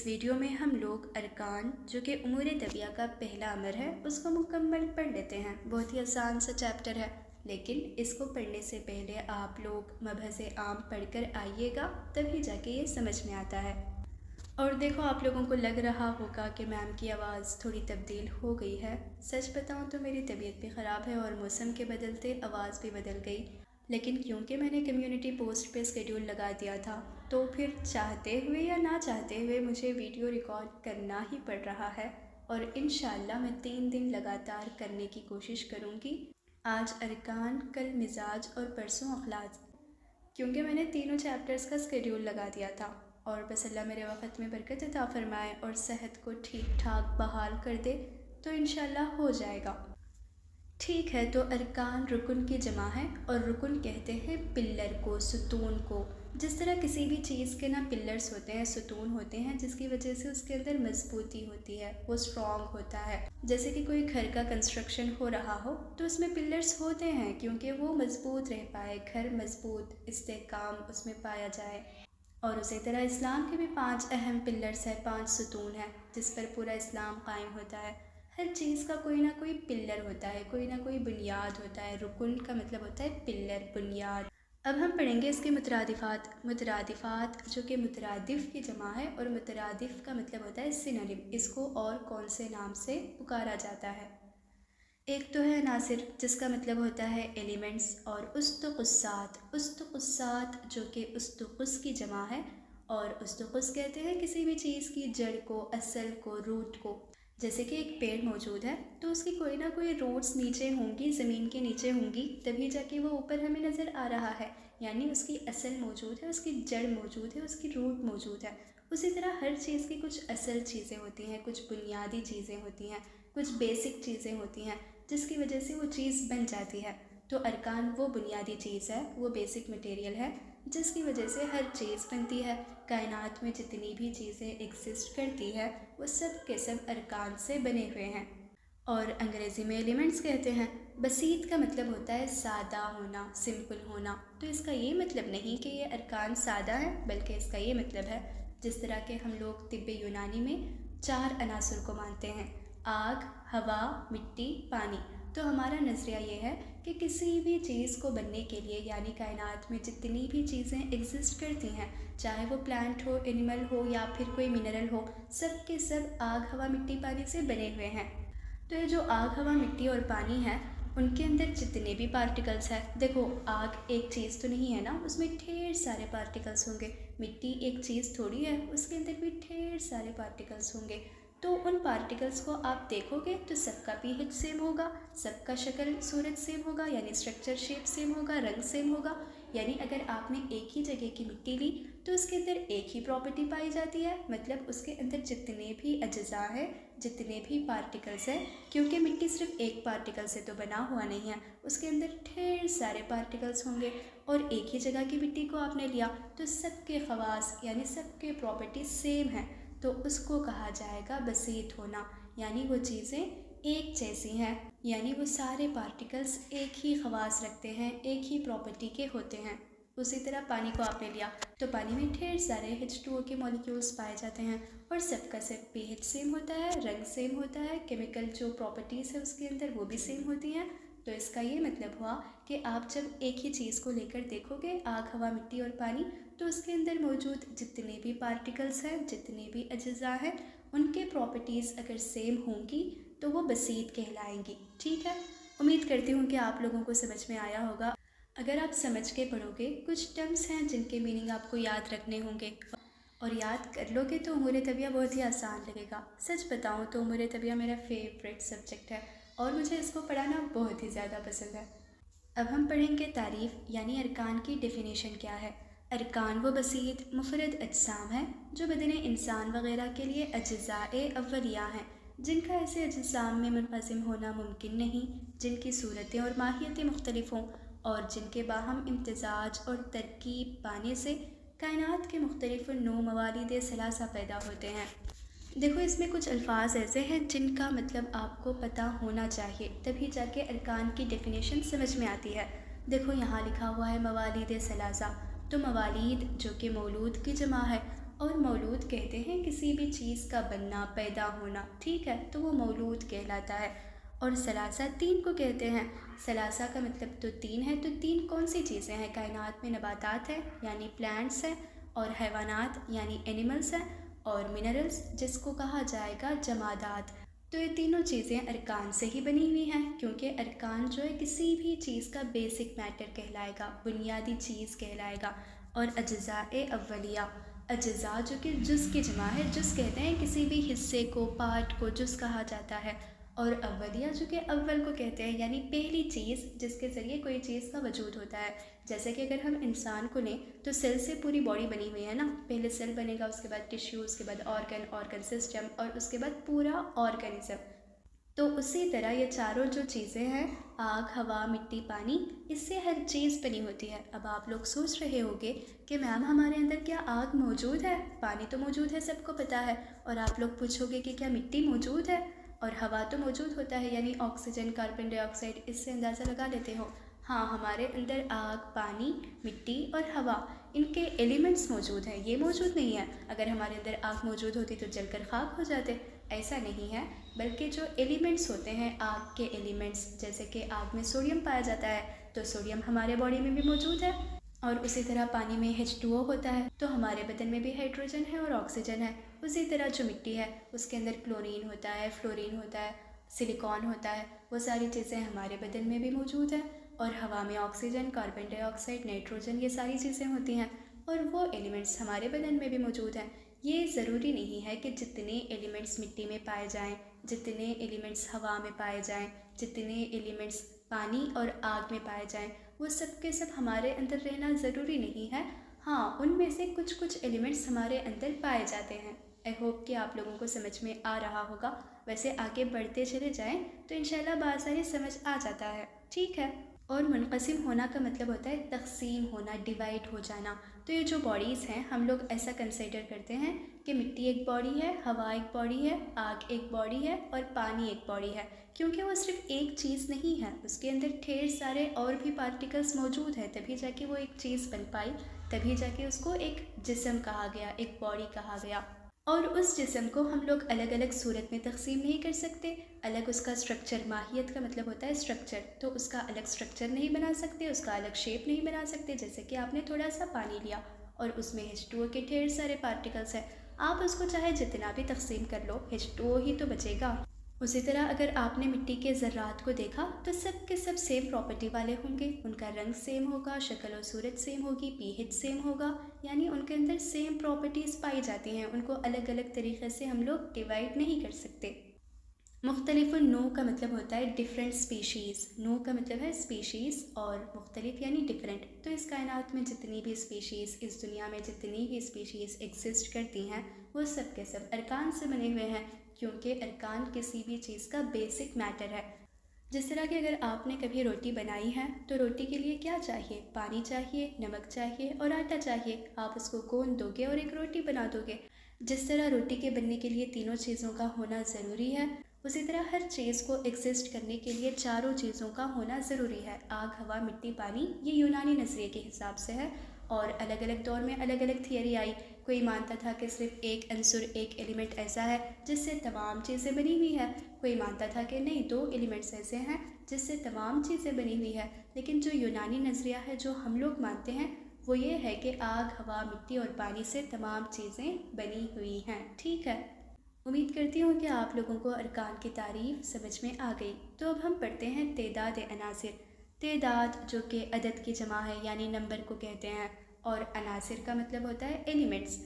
Video में हम लोग अरकान जो कि उमूर तबिया का पहला अमर है उसको मुकम्मल पढ़ लेते हैं। बहुत ही आसान सा चैप्टर है, लेकिन इसको पढ़ने से पहले आप लोग मबहस आम पढ़कर आइएगा, तभी जाके ये समझ में आता है। और देखो, आप लोगों को लग रहा होगा कि मैम की आवाज़ थोड़ी तब्दील हो गई है। सच बताऊँ तो मेरी तबीयत भी ख़राब है और मौसम के बदलते आवाज़ भी बदल गई, लेकिन क्योंकि मैंने कम्युनिटी पोस्ट पे शेड्यूल लगा दिया था, तो फिर चाहते हुए या ना चाहते हुए मुझे वीडियो रिकॉर्ड करना ही पड़ रहा है। और इंशाल्लाह मैं 3 दिन लगातार करने की कोशिश करूँगी। आज अरकान, कल मिजाज और परसों अखलाक, क्योंकि मैंने तीनों चैप्टर्स का शेड्यूल लगा दिया था। और बस अल्लाह मेरे वक़्त में बरकत अता फ़रमाए और सेहत को ठीक ठाक बहाल कर दे, तो इंशाल्लाह हो जाएगा। ठीक है, तो अरकान रुकन की जमा है और रुकन कहते हैं पिल्लर को, सुतून को। जिस तरह किसी भी चीज़ के ना पिल्लर्स होते हैं, सुतून होते हैं, जिसकी वजह से उसके अंदर मजबूती होती है, वो स्ट्रॉन्ग होता है। जैसे कि कोई घर का कंस्ट्रक्शन हो रहा हो तो उसमें पिल्लर्स होते हैं, क्योंकि वो मजबूत रह पाए, घर मजबूत, इस्तेहकाम उसमें पाया जाए। और उसी तरह इस्लाम के भी 5 अहम पिल्लर्स हैं, 5 सुतून हैं जिस पर पूरा इस्लाम कायम होता है। हर चीज़ का कोई ना कोई पिल्लर होता है, कोई ना कोई बुनियाद होता है। रुकुन का मतलब होता है पिल्लर, बुनियाद। अब हम पढ़ेंगे इसके मुतरादिफ़ात। मुतरादिफ़ात जो कि मुतरादिफ़ की जमा है, और मुतरादिफ़ का मतलब होता है सिनोनिम। इसको और कौन से नाम से पुकारा जाता है? एक तो है नासिर, जिसका मतलब होता है एलिमेंट्स, और उस्तुक़ुस्सात, उस्तुक़ुस्सात जो कि उस्तुक़ुस की जमा है। और उस्तुक़ुस कहते हैं किसी भी चीज़ की जड़ को, असल को, रूट को। जैसे कि एक पेड़ मौजूद है तो उसकी कोई ना कोई रूट्स नीचे होंगी, ज़मीन के नीचे होंगी, तभी जाके वो ऊपर हमें नज़र आ रहा है। यानी उसकी असल मौजूद है, उसकी जड़ मौजूद है, उसकी रूट मौजूद है। उसी तरह हर चीज़ की कुछ असल चीज़ें होती हैं, कुछ बुनियादी चीज़ें होती हैं, कुछ बेसिक चीज़ें होती हैं, जिसकी वजह से वो चीज़ बन जाती है। तो अरकान वो बुनियादी चीज़ है, वो बेसिक मटेरियल है, जिसकी वजह से हर चीज़ बनती है। कायनात में जितनी भी चीज़ें एग्जिस्ट करती है वो सब के सब अरकान से बने हुए हैं। और अंग्रेज़ी में एलिमेंट्स कहते हैं। बसीत का मतलब होता है सादा होना, सिंपल होना। तो इसका ये मतलब नहीं कि ये अरकान सादा है, बल्कि इसका ये मतलब है जिस तरह के हम लोग तिब्बे यूनानी में 4 अनासर को मानते हैं, आग, हवा, मिट्टी, पानी। तो हमारा नज़रिया ये है कि किसी भी चीज़ को बनने के लिए, यानी कायनात में जितनी भी चीज़ें एग्जिस्ट करती हैं, चाहे वो प्लांट हो, एनिमल हो या फिर कोई मिनरल हो, सब के सब आग, हवा, मिट्टी, पानी से बने हुए हैं। तो ये जो आग, हवा, मिट्टी और पानी है, उनके अंदर जितने भी पार्टिकल्स हैं, देखो आग एक चीज़ तो नहीं है ना, उसमें ढेर सारे पार्टिकल्स होंगे। मिट्टी एक चीज़ थोड़ी है, उसके अंदर भी ढेर सारे पार्टिकल्स होंगे। तो उन पार्टिकल्स को आप देखोगे तो सबका पीएच सेम होगा, सबका शक्ल सूरत सेम होगा, यानी स्ट्रक्चर शेप सेम होगा, रंग सेम होगा। यानी अगर आपने एक ही जगह की मिट्टी ली तो उसके अंदर एक ही प्रॉपर्टी पाई जाती है, मतलब उसके अंदर जितने भी अज्जा है, जितने भी पार्टिकल्स हैं, क्योंकि मिट्टी सिर्फ एक पार्टिकल से तो बना हुआ नहीं है, उसके अंदर ढेर सारे पार्टिकल्स होंगे। और एक ही जगह की मिट्टी को आपने लिया तो सबके खवास, यानी सबके प्रॉपर्टी सेम है, तो उसको कहा जाएगा बसीत होना। यानी वो चीज़ें एक जैसी हैं, यानी वो सारे पार्टिकल्स एक ही खवास रखते हैं, एक ही प्रॉपर्टी के होते हैं। उसी तरह पानी को आपने लिया तो पानी में ढेर सारे H2O के मॉलिक्यूल्स पाए जाते हैं, और सबका सब pH सेम होता है, रंग सेम होता है, केमिकल जो प्रॉपर्टीज़ है उसके अंदर वो भी सेम होती हैं। तो इसका ये मतलब हुआ कि आप जब एक ही चीज़ को लेकर देखोगे, आग, हवा, मिट्टी और पानी, तो उसके अंदर मौजूद जितने भी पार्टिकल्स हैं, जितने भी अज्जा हैं, उनके प्रॉपर्टीज़ अगर सेम होंगी तो वो बसीत कहलाएंगी। ठीक है, उम्मीद करती हूँ कि आप लोगों को समझ में आया होगा। अगर आप समझ के पढ़ोगे, कुछ टर्म्स हैं जिनके मीनिंग आपको याद रखने होंगे, और याद कर लोगे तो उमूर तबिया बहुत ही आसान लगेगा। सच बताऊँ तो उमूर तबिया मेरा फेवरेट सब्जेक्ट है और मुझे इसको पढ़ाना बहुत ही ज़्यादा पसंद है। अब हम पढ़ेंगे तारीफ़, यानी अरकान की डेफिनेशन क्या है। अरकान वो बसीत मुफरद अजसाम है जो बदन इंसान वगैरह के लिए अज्ज़ाए अव्वलिया हैं, जिनका ऐसे अजसाम में मुनक़सिम होना मुमकिन नहीं, जिनकी सूरतें और माहियतें मुख्तलिफ हों, और जिनके बाहम इम्तिजाज और तरकीब पाने से कायनात के मुख्तलिफ नौ मवालिद सलासा पैदा होते हैं। देखो, इसमें कुछ अल्फाज ऐसे हैं जिनका मतलब आपको पता होना चाहिए, तभी जाके अरकान की डेफिनेशन समझ में आती है। देखो यहाँ लिखा हुआ है मवालिद सलासा, तो मवालिद जो कि मौलूद की जमा है, और मौलूद कहते हैं किसी भी चीज़ का बनना, पैदा होना, ठीक है, तो वो मौलूद कहलाता है। और सलासा तीन को कहते हैं। सलासा का मतलब तो तीन है, तो तीन कौन सी चीज़ें हैं कायनात में? नबातात है यानी प्लांट्स हैं, और हैवानात यानी एनिमल्स हैं, और मिनरल्स जिसको कहा जाएगा जमादात। तो ये तीनों चीज़ें अरकान से ही बनी हुई हैं, क्योंकि अरकान जो है किसी भी चीज़ का बेसिक मैटर कहलाएगा, बुनियादी चीज़ कहलाएगा। और अज्ज़ाए अव्वलिया, अज्ज़ा जो कि जुज़ की जमा है, जुज़ कहते हैं किसी भी हिस्से को, पार्ट को जुज़ कहा जाता है। और अव्वलिया जो कि अव्वल को कहते हैं, यानी पहली चीज़ जिसके ज़रिए कोई चीज़ का वजूद होता है। जैसे कि अगर हम इंसान को लें तो सेल से पूरी बॉडी बनी हुई है ना, पहले सेल बनेगा, उसके बाद टिश्यू, उसके बाद ऑर्गन सिस्टम, और उसके बाद पूरा ऑर्गेनिज्म। तो उसी तरह ये चारों जो चीज़ें हैं, आग, हवा, मिट्टी, पानी, इससे हर चीज़ बनी होती है। अब आप लोग सोच रहे होंगे कि मैम हमारे अंदर क्या आग मौजूद है? पानी तो मौजूद है, सबको पता है। और आप लोग पूछोगे कि क्या मिट्टी मौजूद है? और हवा तो मौजूद होता है, यानी ऑक्सीजन, कार्बन डाइऑक्साइड, इससे अंदाज़ा लगा लेते हो। हाँ, हमारे अंदर आग, पानी, मिट्टी और हवा, इनके एलिमेंट्स मौजूद हैं, ये मौजूद नहीं है। अगर हमारे अंदर आग मौजूद होती तो जलकर खाक हो जाते, ऐसा नहीं है। बल्कि जो एलिमेंट्स होते हैं, आग के एलिमेंट्स, जैसे कि आग में सोडियम पाया जाता है, तो सोडियम हमारे बॉडी में भी मौजूद है। और उसी तरह पानी में H2O होता है, तो हमारे बदन में भी हाइड्रोजन है और ऑक्सीजन है। उसी तरह जो मिट्टी है उसके अंदर क्लोरीन होता है, फ्लोरीन होता है, सिलिकॉन होता है, वो सारी चीज़ें हमारे बदन में भी मौजूद है। और हवा में ऑक्सीजन, कार्बन डाइऑक्साइड, नाइट्रोजन, ये सारी चीज़ें होती हैं, और वो एलिमेंट्स हमारे बदन में भी मौजूद हैं। ये ज़रूरी नहीं है कि जितने एलिमेंट्स मिट्टी में पाए जाएं, जितने एलिमेंट्स हवा में पाए जाएं, जितने एलिमेंट्स पानी और आग में पाए जाएं, वो सब के सब हमारे अंदर रहना ज़रूरी नहीं है। हाँ, उनमें से कुछ कुछ एलिमेंट्स हमारे अंदर पाए जाते हैं। आई होप कि आप लोगों को समझ में आ रहा होगा। वैसे आगे बढ़ते चले जाएं तो इंशाल्लाह बात सारी समझ आ जाता है, ठीक है। और मुनक़सिम होना का मतलब होता है तक़सीम होना, डिवाइड हो जाना। तो ये जो बॉडीज़ हैं, हम लोग ऐसा कंसिडर करते हैं कि मिट्टी एक बॉडी है, हवा एक बॉडी है, आग एक बॉडी है और पानी एक बॉडी है, क्योंकि वो सिर्फ एक चीज़ नहीं है, उसके अंदर ढेर सारे और भी पार्टिकल्स मौजूद हैं, तभी जाके वो एक चीज़ बन पाई, तभी जाके उसको एक जिस्म कहा गया, एक बॉडी कहा गया। और उस जिस्म को हम लोग अलग अलग सूरत में तकसीम नहीं कर सकते। अलग उसका स्ट्रक्चर, माहियत का मतलब होता है स्ट्रक्चर, तो उसका अलग स्ट्रक्चर नहीं बना सकते, उसका अलग शेप नहीं बना सकते। जैसे कि आपने थोड़ा सा पानी लिया और उसमें H2O के ढेर सारे पार्टिकल्स हैं, आप उसको चाहे जितना भी तकसीम कर लो, H2O ही तो बचेगा। उसी तरह अगर आपने मिट्टी के ज़र्रात को देखा तो सब के सब सेम प्रॉपर्टी वाले होंगे, उनका रंग सेम होगा, शक्ल और सूरत सेम होगी, pH सेम होगा, यानी उनके अंदर सेम प्रॉपर्टीज़ पाई जाती हैं। उनको अलग अलग तरीक़े से हम लोग डिवाइड नहीं कर सकते। मुख्तलिफ नो का मतलब होता है डिफरेंट स्पीशीज़। नो का मतलब है स्पीशीज़ और मुख्तलिफ यानी डिफरेंट। तो इस कायनात में जितनी भी स्पीशीज़, इस दुनिया में जितनी भी स्पीशीज़ एग्जिस्ट करती हैं, वो सब के सब अरकान से बने हुए हैं, क्योंकि अरकान किसी भी चीज़ का बेसिक मैटर है। जिस तरह कि अगर आपने कभी रोटी बनाई है तो रोटी के लिए क्या चाहिए? पानी चाहिए, नमक चाहिए और आटा चाहिए। आप उसको गूंद दोगे और एक रोटी बना दोगे। जिस तरह रोटी के बनने के लिए तीनों चीज़ों का होना ज़रूरी है, उसी तरह हर चीज़ को एग्जिस्ट करने के लिए चारों चीज़ों का होना ज़रूरी है। आग, हवा, मिट्टी, पानी, ये यूनानी नज़रिए के हिसाब से है। और अलग अलग दौर में अलग अलग थियरी आई। कोई मानता था कि सिर्फ एक अंसुर, एक एलिमेंट ऐसा है जिससे तमाम चीज़ें बनी हुई है। कोई मानता था कि नहीं, दो एलिमेंट्स ऐसे हैं जिससे तमाम चीज़ें बनी हुई है। लेकिन जो यूनानी नज़रिया है, जो हम लोग मानते हैं, वो ये है कि आग, हवा, मिट्टी और पानी से तमाम चीज़ें बनी हुई हैं, ठीक है। उम्मीद करती हूँ कि आप लोगों को अरकान की तारीफ़ समझ में आ गई। तो अब हम पढ़ते हैं तेदाद अनासिर। तेदाद जो कि अदद की जमा है, यानी नंबर को कहते हैं, और अनासिर का मतलब होता है एलिमेंट्स।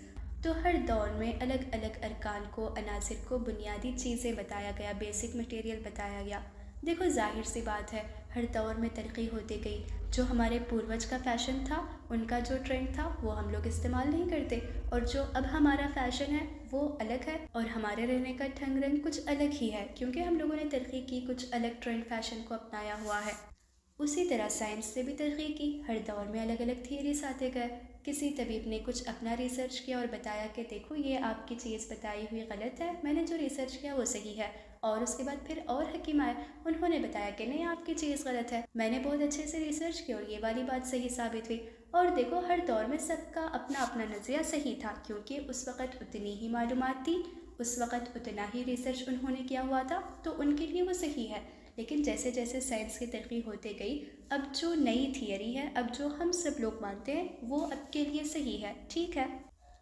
तो हर दौर में अलग अलग अरकान को, अनासिर को, बुनियादी चीज़ें बताया गया, बेसिक मटेरियल बताया गया। देखो, जाहिर सी बात है, हर दौर में तरक्की होती गई। जो हमारे पूर्वज का फ़ैशन था, उनका जो ट्रेंड था, वो हम लोग इस्तेमाल नहीं करते, और जो अब हमारा फ़ैशन है वो अलग है, और हमारे रहने का ढंग रंग कुछ अलग ही है, क्योंकि हम लोगों ने तरक्की की, कुछ अलग ट्रेंड फ़ैशन को अपनाया हुआ है। उसी तरह साइंस ने भी तरक्की की, हर दौर में अलग अलग थियरीज आते गए। किसी तबीब ने कुछ अपना रिसर्च किया और बताया कि देखो, ये आपकी चीज़ बताई हुई गलत है, मैंने जो रिसर्च किया वो सही है। और उसके बाद फिर और हकीम आए, उन्होंने बताया कि नहीं, आपकी चीज़ गलत है, मैंने बहुत अच्छे से रिसर्च की और ये वाली बात सही साबित हुई। और देखो हर दौर में सबका अपना अपना नज़रिया सही था, क्योंकि उस वक़्त उतनी ही मालूमात थी, उस वक़्त उतना ही रिसर्च उन्होंने किया हुआ था, तो उनके लिए वो सही है। लेकिन जैसे जैसे साइंस की तरक्की होते गई, अब जो नई थियरी है, अब जो हम सब लोग मानते हैं, वो अब के लिए सही है, ठीक है।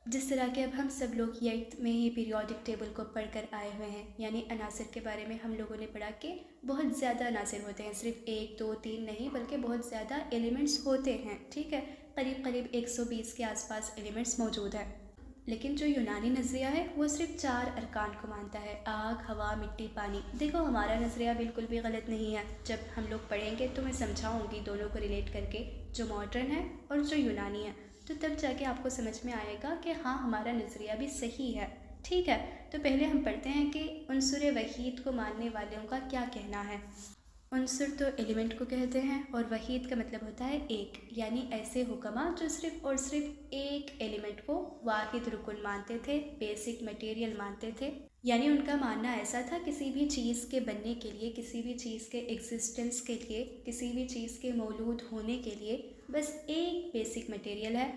जिस तरह के अब हम सब लोग 8th में ही पीरियोडिक टेबल को पढ़कर आए हुए हैं, यानी अनासर के बारे में हम लोगों ने पढ़ा कि बहुत ज़्यादा अनासर होते हैं, सिर्फ 1 2 3 नहीं बल्कि बहुत ज़्यादा एलिमेंट्स होते हैं, ठीक है। करीब करीब 120 के आसपास एलिमेंट्स मौजूद हैं। लेकिन जो यूनानी नज़रिया है वो सिर्फ 4 अरकान को मानता है, आग, हवा, मिट्टी, पानी। देखो हमारा नज़रिया बिल्कुल भी गलत नहीं है। जब हम लोग पढ़ेंगे तो मैं समझाऊंगी दोनों को रिलेट करके, जो मॉडर्न है और जो यूनानी है, तो तब जाके आपको समझ में आएगा कि हाँ हमारा नज़रिया भी सही है, ठीक है। तो पहले हम पढ़ते हैं कि उन्सुर वहीद को मानने वालों का क्या कहना है। उन्सुर तो एलिमेंट को कहते हैं और वहीद का मतलब होता है एक, यानी ऐसे हुक्मा जो सिर्फ और सिर्फ एक एलिमेंट को वाहिद रुकन मानते थे, बेसिक मटेरियल मानते थे। यानी उनका मानना ऐसा था किसी भी चीज़ के बनने के लिए, किसी भी चीज़ के एग्जिस्टेंस के लिए, किसी भी चीज़ के मौजूद होने के लिए बस एक बेसिक मटेरियल है।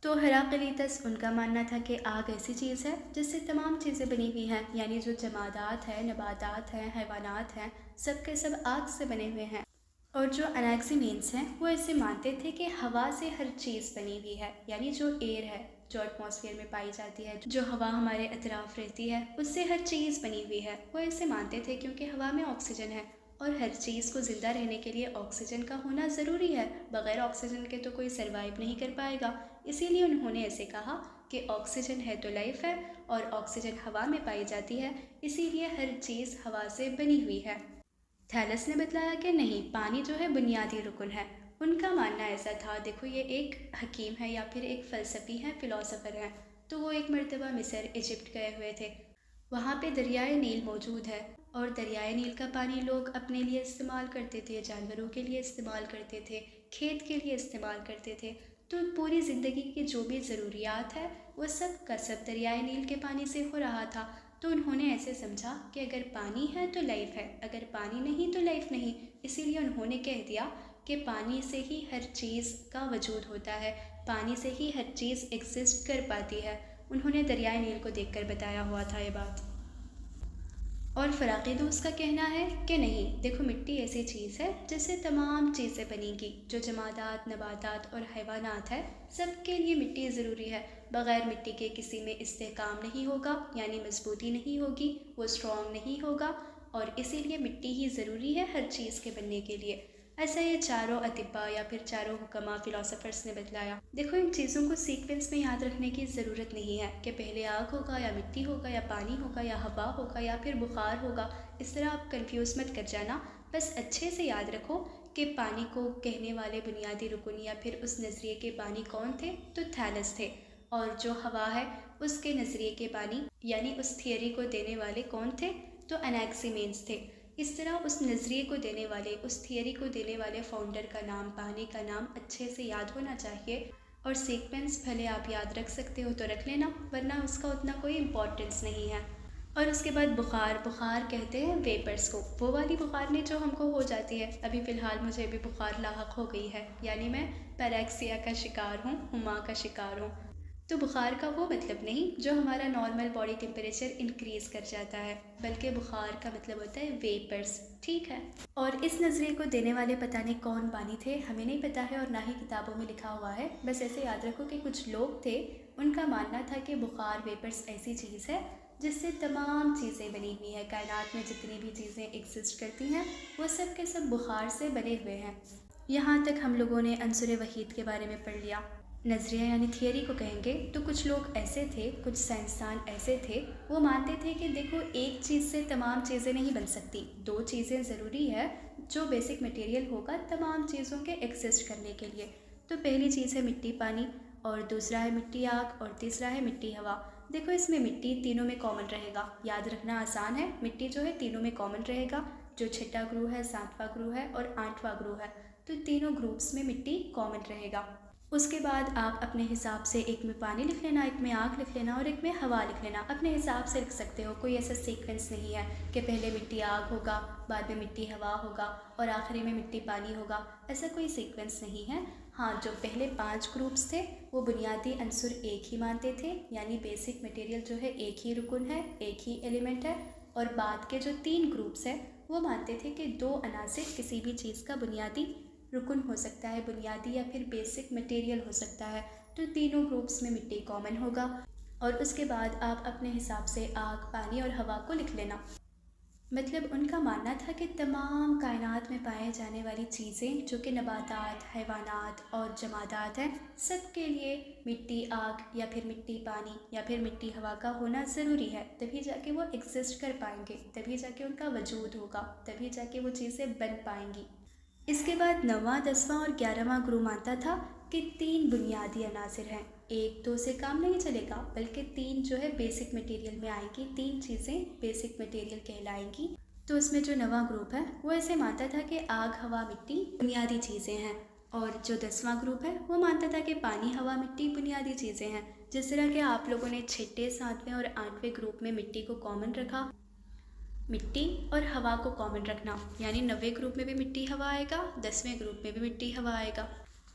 तो हेराक्लीटस उनका मानना था कि आग ऐसी चीज़ है जिससे तमाम चीज़ें बनी हुई हैं, यानी जो जमादात हैं, नबातात हैं, हैवानात हैं, सब के सब आग से बने हुए हैं। और जो अनाक्सिमेंस हैं वो ऐसे मानते थे कि हवा से हर चीज़ बनी हुई है, यानी जो एयर है जो एटमॉस्फेयर में पाई जाती है, जो हवा हमारे अतराफ रहती है, उससे हर चीज़ बनी हुई है। वो ऐसे मानते थे क्योंकि हवा में ऑक्सीजन है और हर चीज़ को ज़िंदा रहने के लिए ऑक्सीजन का होना ज़रूरी है, बग़ैर ऑक्सीजन के तो कोई सर्वाइव नहीं कर पाएगा। इसीलिए उन्होंने ऐसे कहा कि ऑक्सीजन है तो लाइफ है और ऑक्सीजन हवा में पाई जाती है, इसीलिए हर चीज़ हवा से बनी हुई है। थैलस ने बतलाया कि नहीं, पानी जो है बुनियादी रुकन है। उनका मानना ऐसा था, देखो ये एक हकीम है या फिर एक फ़लसफ़ी है, फ़िलासफ़र है। तो वो एक मरतबा मिस्र इजिप्ट गए हुए थे। वहाँ पे दरियाए नील मौजूद है और दरियाए नील का पानी लोग अपने लिए इस्तेमाल करते थे, जानवरों के लिए इस्तेमाल करते थे, खेत के लिए इस्तेमाल करते थे। तो पूरी ज़िंदगी की जो भी ज़रूरियात है वो सब का सब दरियाए नील के पानी से हो रहा था। तो उन्होंने ऐसे समझा कि अगर पानी है तो लाइफ है, अगर पानी नहीं तो लाइफ नहीं। इसीलिए उन्होंने कह दिया कि पानी से ही हर चीज़ का वजूद होता है, पानी से ही हर चीज़ एग्जिस्ट कर पाती है। उन्होंने दरियाए नील को देखकर बताया हुआ था ये बात। और फ़राक़ीदूस का कहना है कि नहीं, देखो मिट्टी ऐसी चीज़ है जिससे तमाम चीज़ें बनेंगी, जो जमादात, नबातात और हैवानात है, सब के लिए मिट्टी ज़रूरी है। बग़ैर मिट्टी के किसी में इस्तेहकाम नहीं होगा, यानी मजबूती नहीं होगी, वो स्ट्रॉन्ग नहीं होगा, और इसीलिए मिट्टी ही ज़रूरी है हर चीज़ के बनने के लिए। ऐसा ये चारों अतिबा या फिर चारों हुक्मा फ़िलासफ़र्स ने बतलाया। देखो इन चीज़ों को सीक्वेंस में याद रखने की ज़रूरत नहीं है कि पहले आग होगा या मिट्टी होगा या पानी होगा या हवा होगा या फिर बुखार होगा। इस तरह आप कंफ्यूज मत कर जाना। बस अच्छे से याद रखो कि पानी को कहने वाले बुनियादी रुकन या फिर उस नज़रिए के बानी कौन थे, तो थैलस थे। और जो हवा है उसके नज़रिए के बानी यानी उस थियरी को देने वाले कौन थे, तो अनाक्सिमेंस थे। इस तरह उस नज़रिए को देने वाले, उस थियरी को देने वाले फाउंडर का नाम, पानी का नाम अच्छे से याद होना चाहिए। और सीक्वेंस भले आप याद रख सकते हो तो रख लेना, वरना उसका उतना कोई इम्पोर्टेंस नहीं है। और उसके बाद बुखार, बुखार कहते हैं वेपर्स को, वो वाली बुखार नहीं जो हमको हो जाती है। अभी फ़िलहाल मुझे भी बुखार लाहक हो गई है, यानी मैं पैरेक्सिया का शिकार हूँ, हुमा का शिकार हूँ। तो बुखार का वो मतलब नहीं जो हमारा नॉर्मल बॉडी टेम्परेचर इंक्रीज़ कर जाता है, बल्कि बुखार का मतलब होता है वेपर्स, ठीक है। और इस नज़रिए को देने वाले पता नहीं कौन बानी थे, हमें नहीं पता है और ना ही किताबों में लिखा हुआ है। बस ऐसे याद रखो कि कुछ लोग थे, उनका मानना था कि बुखार, वेपर्स ऐसी चीज़ है जिससे तमाम चीज़ें बनी हुई हैं। कायनात में जितनी भी चीज़ें एग्जिस्ट करती हैं वो सब के सब बुखार से बने हुए हैं। यहाँ तक हम लोगों ने अंसुर वहीद के बारे में पढ़ लिया। नज़रिया यानी थियरी को कहेंगे तो कुछ लोग ऐसे थे, कुछ साइंसदान ऐसे थे, वो मानते थे कि देखो एक चीज़ से तमाम चीज़ें नहीं बन सकती, दो चीज़ें ज़रूरी है जो बेसिक मटेरियल होगा तमाम चीज़ों के एग्जिस्ट करने के लिए। तो पहली चीज़ है मिट्टी पानी, और दूसरा है मिट्टी आग, और तीसरा है मिट्टी हवा। देखो इसमें मिट्टी तीनों में कॉमन रहेगा, याद रखना आसान है। मिट्टी जो है तीनों में कॉमन रहेगा, जो छठा ग्रुप है, सातवां ग्रुप है और आठवां ग्रुप है, तो तीनों ग्रुप्स में मिट्टी कॉमन रहेगा। उसके बाद आप अपने हिसाब से एक में पानी लिख लेना, एक में आग लिख लेना और एक में हवा लिख लेना। अपने हिसाब से लिख सकते हो, कोई ऐसा सीक्वेंस नहीं है कि पहले मिट्टी आग होगा, बाद में मिट्टी हवा होगा और आखिरी में मिट्टी पानी होगा। ऐसा कोई सीक्वेंस नहीं है। हाँ, जो पहले 5 ग्रुप्स थे वो बुनियादी अनसर एक ही मानते थे, यानी बेसिक मटेरियल जो है एक ही रुकन है, एक ही एलिमेंट है। और बाद के जो 3 ग्रुप्स हैं वो मानते थे कि 2 अनासिर किसी भी चीज़ का बुनियादी रुकन हो सकता है, बुनियादी या फिर बेसिक मटेरियल हो सकता है। तो तीनों ग्रुप्स में मिट्टी कॉमन होगा और उसके बाद आप अपने हिसाब से आग, पानी और हवा को लिख लेना। मतलब उनका मानना था कि तमाम कायनात में पाए जाने वाली चीज़ें जो कि नबातात, हैवानात और जमादात हैं, सब के लिए मिट्टी आग या फिर मिट्टी पानी या फिर मिट्टी हवा का होना ज़रूरी है। तभी जाके वो एग्जिस्ट कर पाएंगे, तभी जाके उनका वजूद होगा, तभी जाके वो चीज़ें बन पाएंगी। इसके बाद 9वां, 10वां और 11वां ग्रुप मानता था कि 3 बुनियादी अनासिर हैं, 1-2 से काम नहीं चलेगा, बल्कि 3 जो है बेसिक मटेरियल में आएंगी, 3 चीज़ें बेसिक मटेरियल कहलाएंगी। तो उसमें जो 9वां ग्रुप है वो ऐसे मानता था कि आग, हवा, मिट्टी बुनियादी चीज़ें हैं। और जो 10वां ग्रुप है वो मानता था कि पानी, हवा, मिट्टी बुनियादी चीज़ें हैं। जिस तरह के आप लोगों ने 6ठे, 7वें और 8वें ग्रुप में मिट्टी को कॉमन रखा, मिट्टी और हवा को कॉमन रखना, यानी 9वें ग्रुप में भी मिट्टी हवा आएगा, 10वें ग्रुप में भी मिट्टी हवा आएगा।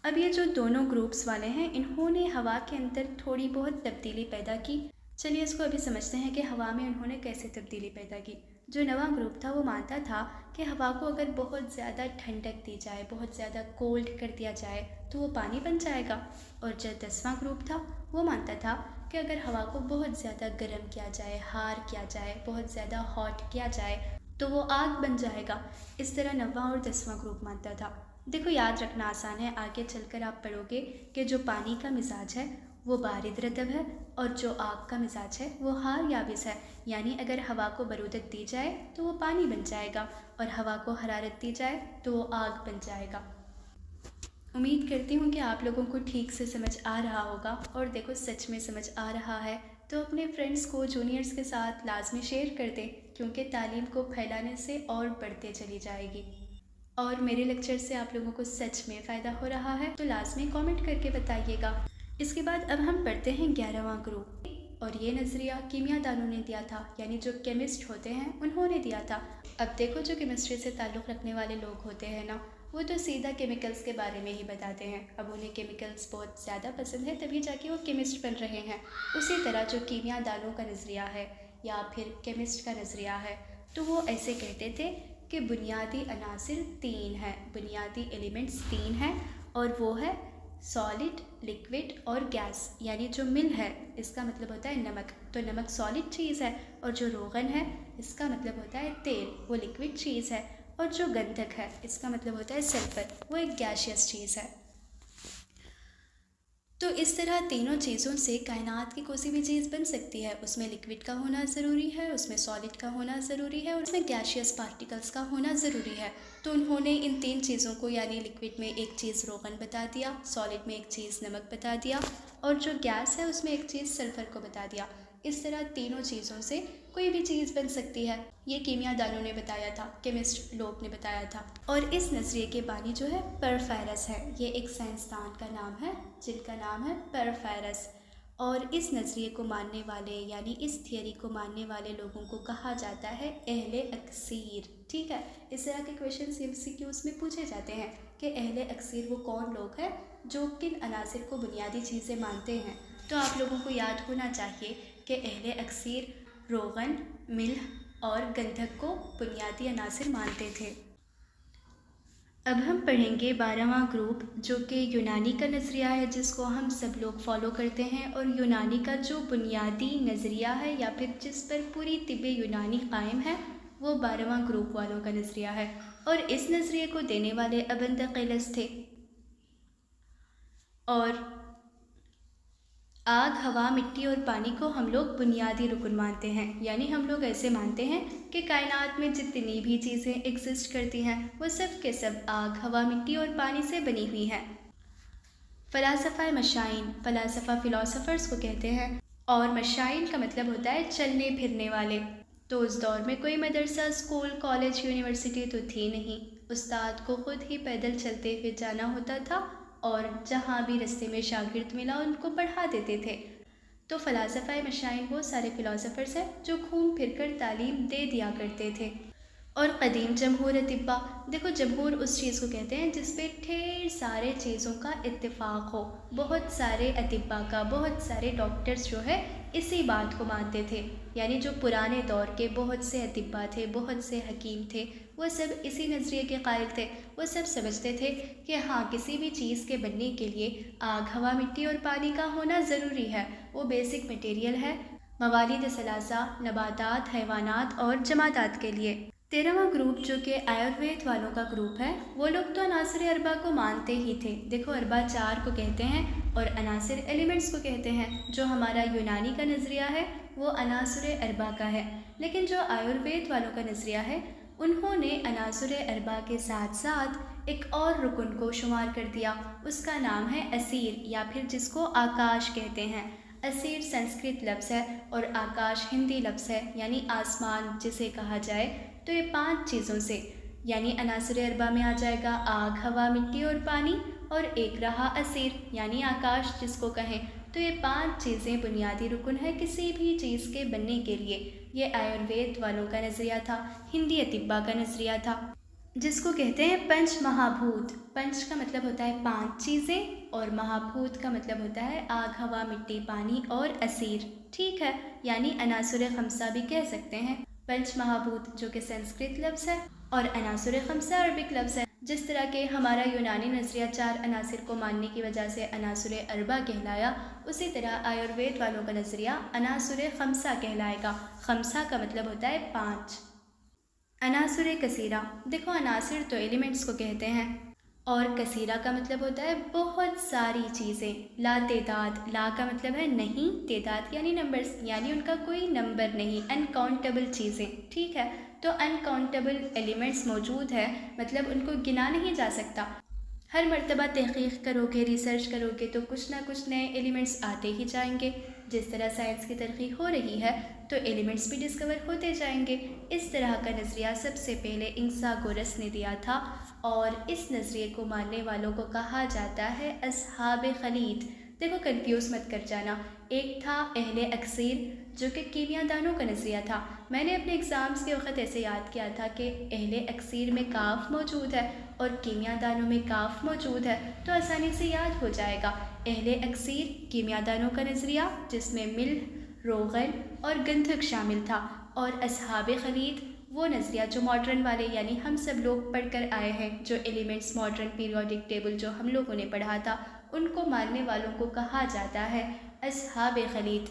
अब ये जो दोनों ग्रुप्स वाले हैं इन्होंने हवा के अंदर थोड़ी बहुत तब्दीली पैदा की। चलिए इसको अभी समझते हैं कि हवा में उन्होंने कैसे तब्दीली पैदा की। जो 9वां ग्रुप था वो मानता था कि हवा को अगर बहुत ज़्यादा ठंडक दी जाए, बहुत ज़्यादा कोल्ड कर दिया जाए तो वो पानी बन जाएगा। और जो 10वां ग्रुप था वो मानता था कि अगर हवा को बहुत ज़्यादा गर्म किया जाए, हार किया जाए, बहुत ज़्यादा हॉट किया जाए तो वो आग बन जाएगा। इस तरह 9वां और 10वां ग्रुप मानता था। देखो याद रखना आसान है, आगे चलकर आप पढ़ोगे कि जो पानी का मिजाज है वो बारिद रतब है और जो आग का मिजाज है वो हार याबिस है। यानी अगर हवा को बरूदत दी जाए तो वो पानी बन जाएगा और हवा को हरारत दी जाए तो वो आग बन जाएगा। उम्मीद करती हूँ कि आप लोगों को ठीक से समझ आ रहा होगा। और देखो सच में समझ आ रहा है तो अपने फ्रेंड्स को, जूनियर्स के साथ लाजमी शेयर कर दें, क्योंकि तालीम को फैलाने से और बढ़ते चली जाएगी। और मेरे लेक्चर से आप लोगों को सच में फ़ायदा हो रहा है तो लाजमी कमेंट करके बताइएगा। इसके बाद अब हम पढ़ते हैं 11वां ग्रुप, और ये नज़रिया कीमियादानों ने दिया था, यानी जो केमिस्ट होते हैं उन्होंने दिया था। अब देखो जो केमिस्ट्री से ताल्लुक़ रखने वाले लोग होते हैं ना, वो तो सीधा केमिकल्स के बारे में ही बताते हैं। अब उन्हें केमिकल्स बहुत ज़्यादा पसंद है तभी जाके वो केमिस्ट बन रहे हैं। उसी तरह जो कीमियादानों का नज़रिया है या फिर केमिस्ट का नज़रिया है, तो वो ऐसे कहते थे कि बुनियादी अनासिर 3 हैं, बुनियादी एलिमेंट्स 3 हैं, और वो है सॉलिड, लिक्विड और गैस। यानी जो मिल है इसका मतलब होता है नमक, तो नमक सॉलिड चीज़ है, और जो रोगन है इसका मतलब होता है तेल, वो लिक्विड चीज़ है, और जो गंधक है इसका मतलब होता है सल्फर, वो एक गैशियस चीज़ है। तो इस तरह तीनों चीज़ों से कायनात की कोई भी चीज़ बन सकती है। उसमें लिक्विड का होना ज़रूरी है, उसमें सॉलिड का होना ज़रूरी है, और उसमें गैशियस पार्टिकल्स का होना ज़रूरी है। तो उन्होंने इन 3 चीज़ों को, यानी लिक्विड में एक चीज़ रोगन बता दिया, सॉलिड में एक चीज़ नमक बता दिया, और जो गैस है उसमें एक चीज़ सल्फ़र को बता दिया। इस तरह तीनों चीज़ों से कोई भी चीज़ बन सकती है। ये कीमियादानों ने बताया था, केमिस्ट लोग ने बताया था। और इस नज़रिए के बानी जो है परफेरस है। ये एक साइंसदान का नाम है जिनका नाम है परफेरस। और इस नज़रिए को मानने वाले, यानी इस थियरी को मानने वाले लोगों को कहा जाता है अहले अक्सीर। ठीक है, इस तरह के क्वेश्चन MCQs में पूछे जाते हैं कि अहले अक्सीर वो कौन लोग हैं जो किन अनासिर को बुनियादी चीज़ें मानते हैं। तो आप लोगों को याद होना चाहिए कि अहले अक्सीर रोगन, मिल्ह और गंधक को बुनियादी अनासिर मानते थे। अब हम पढ़ेंगे 12वां ग्रुप, जो कि यूनानी का नज़रिया है, जिसको हम सब लोग फॉलो करते हैं। और यूनानी का जो बुनियादी नज़रिया है या फिर जिस पर पूरी तिब्ब यूनानी कायम है, वो 12वां ग्रुप वालों का नज़रिया है। और इस नज़रिए को देने वाले इब्न दकीलस थे। और आग, हवा, मिट्टी और पानी को हम लोग बुनियादी रुकन मानते हैं। यानी हम लोग ऐसे मानते हैं कि कायनात में जितनी भी चीज़ें एग्जिस्ट करती हैं वो सब के सब आग, हवा, मिट्टी और पानी से बनी हुई हैं। फ़लासफ़ा मशाइन, फ़लासफ़ा फ़िलासफ़र्स को कहते हैं, और मशाइन का मतलब होता है चलने फिरने वाले। तो उस दौर में कोई मदरसा, स्कूल, कॉलेज, यूनिवर्सिटी तो थी नहीं। उस्ताद को ख़ुद ही पैदल चलते हुए जाना होता था, और जहाँ भी रास्ते में शागिर्द मिला उनको पढ़ा देते थे। तो फ़लासफ़ा मशाइन वो सारे फ़िलासफ़र्स हैं जो घूम फिर कर तालीम दे दिया करते थे। और क़दीम जमहूर अतिब्बा, देखो जमहूर उस चीज़ को कहते हैं जिस पे ढेर सारे चीज़ों का इत्तेफाक हो। बहुत सारे अतिब्बा का, बहुत सारे डॉक्टर्स जो है इसी बात को मानते थे। यानी जो पुराने दौर के बहुत से अतिब्बा थे, बहुत से हकीम थे, वो सब इसी नज़रिए के कायल थे। वो सब समझते थे कि हाँ, किसी भी चीज़ के बनने के लिए आग, हवा, मिट्टी और पानी का होना ज़रूरी है। वो बेसिक मटेरियल है मवालिद सलासा, नबातात, हैवानात और जमादात के लिए। 13वां ग्रुप जो कि आयुर्वेद वालों का ग्रुप है, वो लोग तो अनासर अरबा को मानते ही थे। देखो अरबा 4 को कहते हैं और अनासर एलिमेंट्स को कहते हैं। जो हमारा यूनानी का नज़रिया है वो अनासर अरबा का है, लेकिन जो आयुर्वेद वालों का नज़रिया है उन्होंने अनासर अरबा के साथ साथ एक और रुकन को शुमार कर दिया। उसका नाम है असीर, या फिर जिसको आकाश कहते हैं। असीर संस्कृत लफ्ज़ है और आकाश हिंदी लफ्ज़ है, यानी आसमान जिसे कहा जाए। तो ये 5 चीज़ों से, यानी अनासर अरबा में आ जाएगा आग, हवा, मिट्टी और पानी, और एक रहा असीर यानी आकाश जिसको कहें। तो ये 5 चीज़ें बुनियादी रुकन है किसी भी चीज़ के बनने के लिए। ये आयुर्वेद वालों का नज़रिया था, हिंदी अतिब्बा का नज़रिया था, जिसको कहते हैं पंच महाभूत। पंच का मतलब होता है 5 चीज़ें और महाभूत का मतलब होता है आग, हवा, मिट्टी, पानी और असीर। ठीक है, यानी अनासुर खमसा भी कह सकते हैं। पंच महाभूत जो कि संस्कृत लफ्ज़ है और अनासुर खमसा अरबिक लफ्ज़ है। जिस तरह के हमारा यूनानी नज़रिया 4 अनासिर को मानने की वजह से अनासुर अरबा कहलाया, उसी तरह आयुर्वेद वालों का नज़रिया अनासुर खमसा कहलाएगा। खमसा का मतलब होता है 5। अनासुर कसीरा, देखो अनासिर तो एलिमेंट्स को कहते हैं और कसीरा का मतलब होता है बहुत सारी चीज़ें। ला तेदाद, ला का मतलब है नहीं, तेदाद यानी नंबर्स, यानी उनका कोई नंबर नहीं, अनकाउंटेबल चीज़ें। ठीक है, तो अनकाउंटेबल एलिमेंट्स मौजूद है, मतलब उनको गिना नहीं जा सकता। हर मर्तबा तहक़ीक़ करोगे, रिसर्च करोगे तो कुछ ना कुछ नए एलिमेंट्स आते ही जाएंगे। जिस तरह साइंस की तरक्की हो रही है तो एलिमेंट्स भी डिस्कवर होते जाएंगे। इस तरह का नज़रिया सबसे पहले इंसागोरस ने दिया था और इस नज़रिए को मानने वालों को कहा जाता है अस्हाब खलीद। देखो कंफ्यूज मत कर जाना, एक था अहले अक्सीर जो कि कीमियादानों का नज़रिया था। मैंने अपने एग्ज़ाम्स के वक़्त ऐसे याद किया था कि अहले अक्सीर में काफ मौजूद है और कीमियादानों में काफ मौजूद है, तो आसानी से याद हो जाएगा। अहले अक्सीर कीमियादानों का नज़रिया जिसमें मिल्ह, रोगन और गंधक शामिल था, और अस्हाब खलीद वो नज़रिया जो मॉडर्न वाले यानी हम सब लोग पढ़ कर आए हैं, जो एलिमेंट्स मॉडर्न पीरियोडिक टेबल जो हम लोगों ने पढ़ा था, उनको मानने वालों को कहा जाता है अस्हाब खलीद।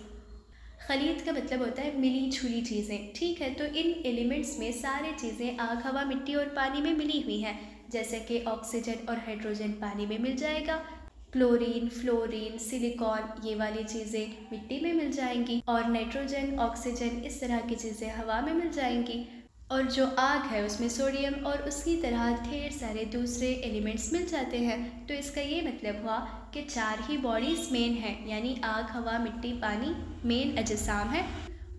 खलीद का मतलब होता है मिली जुली चीज़ें। ठीक है, तो इन एलिमेंट्स में सारी चीज़ें आग, हवा, मिट्टी और पानी में मिली हुई हैं। जैसे कि ऑक्सीजन और हाइड्रोजन पानी में मिल जाएगा, क्लोरीन, फ्लोरीन, सिलिकॉन ये वाली चीज़ें मिट्टी में मिल जाएंगी, और नाइट्रोजन, ऑक्सीजन इस तरह की चीज़ें हवा में मिल जाएंगी। और जो आग है उसमें सोडियम और उसकी तरह ढेर सारे दूसरे एलिमेंट्स मिल जाते हैं। तो इसका ये मतलब हुआ कि 4 ही बॉडीज़ मेन हैं, यानी आग, हवा, मिट्टी, पानी मेन अजसाम है,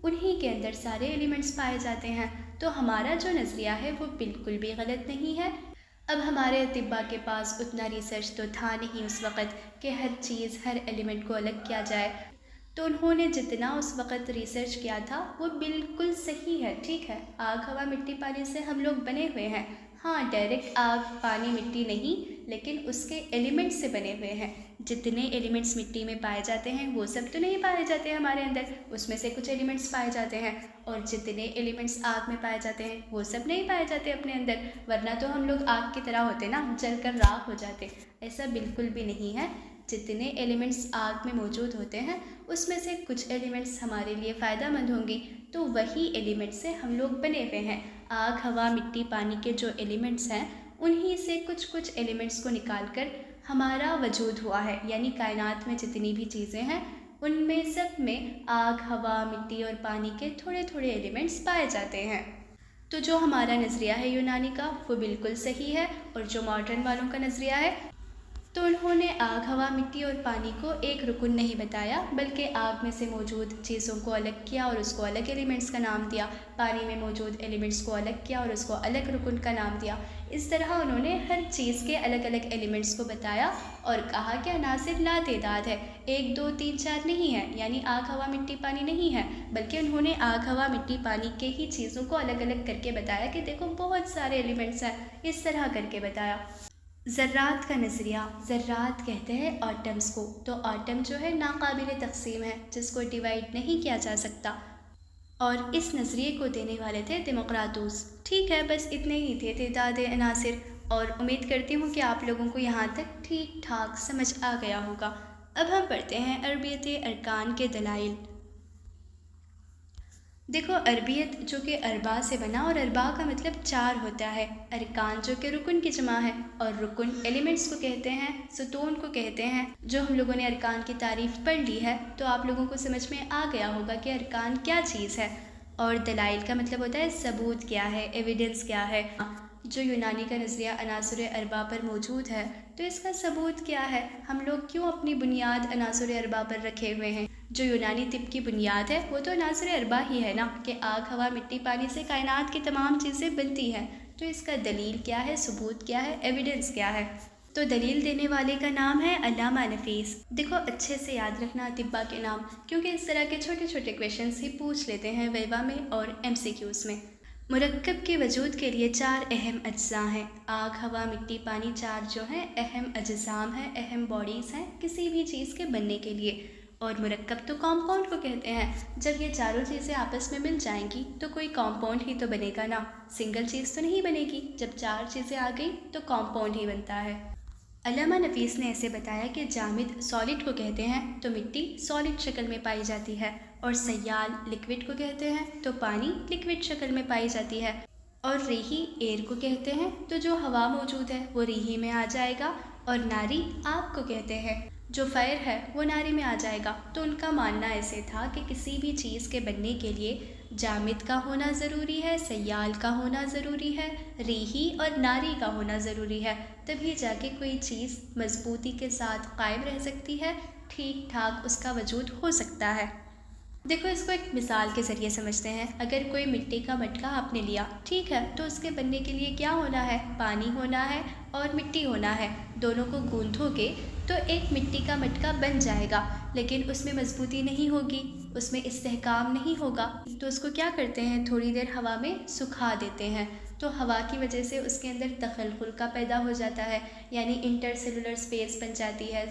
उन्हीं के अंदर सारे एलिमेंट्स पाए जाते हैं। तो हमारा जो नज़रिया है वो बिल्कुल भी गलत नहीं है। अब हमारे अतिब्बा के पास उतना रिसर्च तो था नहीं उस वक़्त कि हर चीज़, हर एलिमेंट को अलग किया जाए, तो उन्होंने जितना उस वक़्त रिसर्च किया था वो बिल्कुल सही है। ठीक है, आग, हवा, मिट्टी, पानी से हम लोग बने हुए हैं। हाँ, डायरेक्ट आग, पानी, मिट्टी नहीं, लेकिन उसके एलिमेंट्स से बने हुए हैं। जितने एलिमेंट्स मिट्टी में पाए जाते हैं वो सब तो नहीं पाए जाते हमारे अंदर, उसमें से कुछ एलिमेंट्स पाए जाते हैं, और जितने एलिमेंट्स आग में पाए जाते हैं वो सब नहीं पाए जाते अपने अंदर, वरना तो हम लोग आग की तरह होते ना, जलकर राख हो जाते। ऐसा बिल्कुल भी नहीं है। जितने एलिमेंट्स आग में मौजूद होते हैं उसमें से कुछ एलिमेंट्स हमारे लिए फ़ायदेमंद होंगी, तो वही एलिमेंट्स से हम लोग बने हुए हैं। आग, हवा, मिट्टी, पानी के जो एलिमेंट्स हैं उन्हीं से कुछ कुछ एलिमेंट्स को निकाल कर हमारा वजूद हुआ है, यानी कायनात में जितनी भी चीज़ें हैं उनमें सब में आग, हवा, मिट्टी और पानी के थोड़े थोड़े एलिमेंट्स पाए जाते हैं। तो जो हमारा नज़रिया है यूनानी का वो बिल्कुल सही है, और जो मॉडर्न वालों का नज़रिया है तो उन्होंने आग, हवा, मिट्टी और पानी को एक रुकन नहीं बताया, बल्कि आग में से मौजूद चीज़ों को अलग किया और उसको अलग एलिमेंट्स का नाम दिया, पानी में मौजूद एलिमेंट्स को अलग किया और उसको अलग रुकन का नाम दिया। इस तरह उन्होंने हर चीज़ के अलग अलग एलिमेंट्स को बताया और कहा कि अनासिर लातेदाद है, 1 2 3 4 नहीं है, यानी आग, हवा, मिट्टी, पानी नहीं है, बल्कि उन्होंने आग, हवा, मिट्टी, पानी के ही चीज़ों को अलग अलग करके बताया कि देखो बहुत सारे एलिमेंट्स हैं, इस तरह करके बताया। ज़र्रात का नज़रिया, ज़र्रात कहते हैं आटम्स को। तो आटम जो है नाकाबिल तक़सीम है, जिसको डिवाइड नहीं किया जा सकता, और इस नज़रिए को देने वाले थे डेमोक्रातुस। ठीक है, बस इतने ही थे तादाद अनासिर, और उम्मीद करती हूँ कि आप लोगों को यहाँ तक ठीक ठाक समझ आ गया होगा। अब हम पढ़ते हैं अरबियत अरकान के दलाइल। देखो, अरबियत जो कि अरबा से बना, और अरबा का मतलब 4 होता है, अरकान जो कि रुकन की जमा है, और रुकन एलिमेंट्स को कहते हैं, सुतून को कहते हैं। जो हम लोगों ने अरकान की तारीफ़ पढ़ ली है, तो आप लोगों को समझ में आ गया होगा कि अरकान क्या चीज़ है। और दलाइल का मतलब होता है सबूत क्या है, एविडेंस क्या है। जो यूनानी का नज़रिया अनासुर अरबा पर मौजूद है, तो इसका सबूत क्या है, हम लोग क्यों अपनी बुनियाद अनासुर अरबा पर रखे हुए हैं। जो यूनानी तिब की बुनियाद है वो तो अनासुर अरबा ही है ना, कि आग, हवा, मिट्टी, पानी से कायनात की तमाम चीज़ें बनती हैं। तो इसका दलील क्या है, सबूत क्या है, एविडेंस क्या है। तो दलील देने वाले का नाम है अल्लामा नफीस। देखो, अच्छे से याद रखना अतिब्बा के नाम, क्योंकि इस तरह के छोटे छोटे क्वेश्चंस ही पूछ लेते हैं वैवा में और MCQs में। मुरक्कब के वजूद के लिए 4 अहम अज्जा हैं। आग, हवा, मिट्टी, पानी, 4 जो हैं अहम अज्जाम हैं, अहम बॉडीज़ हैं किसी भी चीज़ के बनने के लिए। और मुरक्कब तो कंपाउंड को कहते हैं। जब ये चारों चीज़ें आपस में मिल जाएंगी तो कोई कंपाउंड ही तो बनेगा ना, सिंगल चीज़ तो नहीं बनेगी। जब 4 चीज़ें आ गई तो कंपाउंड ही बनता है। अल्लामा नफीस ने ऐसे बताया कि जामिद सॉलिड को कहते हैं, तो मिट्टी सॉलिड शक्ल में पाई जाती है, और सयाल लिक्विड को कहते हैं, तो पानी लिक्विड शक्ल में पाई जाती है, और रीही एयर को कहते हैं, तो जो हवा मौजूद है वो रीही में आ जाएगा, और नारी आग को कहते हैं, जो फायर है वो नारी में आ जाएगा। तो उनका मानना ऐसे था कि किसी भी चीज़ के बनने के लिए जामिद का होना ज़रूरी है, सयाल का होना ज़रूरी है, रीही और नारी का होना ज़रूरी है, तभी जाके कोई चीज़ मजबूती के साथ कायम रह सकती है, ठीक ठाक उसका वजूद हो सकता है। देखो, इसको एक मिसाल के ज़रिए समझते हैं। अगर कोई मिट्टी का मटका आपने लिया, ठीक है, तो उसके बनने के लिए क्या होना है, पानी होना है और मिट्टी होना है। दोनों को गूंथोगे तो एक मिट्टी का मटका बन जाएगा, लेकिन उसमें मजबूती नहीं होगी, उसमें इस्तेहकाम नहीं होगा। तो उसको क्या करते हैं, थोड़ी देर हवा में सुखा देते हैं, तो हवा की वजह से उसके अंदर तखलखुल का पैदा हो जाता है, यानी इंटरसेलुलर स्पेस बन जाती है।